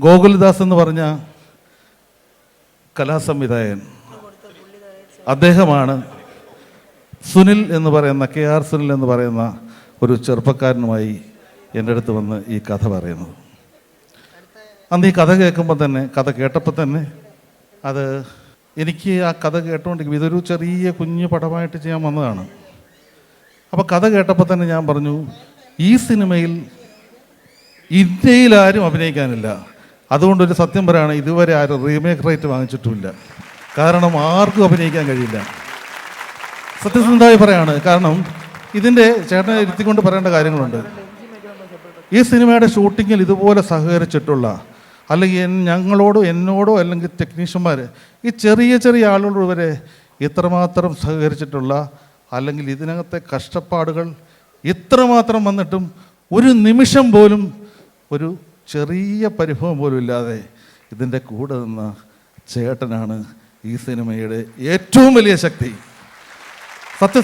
ഗോകുൽദാസ് എന്ന് പറഞ്ഞ കലാസംവിധായകൻ, അദ്ദേഹമാണ് സുനിൽ എന്ന് പറയുന്ന KR സുനിൽ എന്ന് പറയുന്ന ഒരു ചെറുപ്പക്കാരനുമായി എൻ്റെ അടുത്ത് വന്ന് ഈ കഥ പറയുന്നത്. അന്ന് ഈ കഥ കേൾക്കുമ്പോൾ തന്നെ, കഥ കേട്ടപ്പോൾ തന്നെ അത് എനിക്ക് ആ കഥ കേട്ടുകൊണ്ടിരിക്കും. ഇതൊരു ചെറിയ കുഞ്ഞു പടമായിട്ട് ചെയ്യാൻ വന്നതാണ്. അപ്പോൾ കഥ കേട്ടപ്പോൾ തന്നെ ഞാൻ പറഞ്ഞു, ഈ സിനിമയിൽ ഇന്ത്യയിൽ ആരും അഭിനയിക്കാനില്ല. അതുകൊണ്ടൊരു സത്യം പറയുകയാണ്, ഇതുവരെ ആരും റീമേക്ക് റൈറ്റ് വാങ്ങിച്ചിട്ടുമില്ല. കാരണം ആർക്കും അഭിനയിക്കാൻ കഴിയില്ല. സത്യസന്ധമായി പറയാണ്. കാരണം ഇതിൻ്റെ ചേട്ടനെ ഇരുത്തിക്കൊണ്ട് പറയേണ്ട കാര്യങ്ങളുണ്ട്. ഈ സിനിമയുടെ ഷൂട്ടിങ്ങിൽ ഇതുപോലെ സഹകരിച്ചിട്ടുള്ള, അല്ലെങ്കിൽ എന്നോടോ അല്ലെങ്കിൽ ടെക്നീഷ്യന്മാർ, ഈ ചെറിയ ചെറിയ ആളുകൾ വരെ ഇത്രമാത്രം സഹകരിച്ചിട്ടുള്ള, അല്ലെങ്കിൽ ഇതിനകത്തെ കഷ്ടപ്പാടുകൾ ഇത്രമാത്രം വന്നിട്ടും ഒരു നിമിഷം പോലും ഒരു ചെറിയ പരിഭവം പോലും ഇല്ലാതെ ഇതിൻ്റെ കൂടെ നിന്ന ചേട്ടനാണ് ഈ സിനിമയുടെ ഏറ്റവും വലിയ ശക്തി.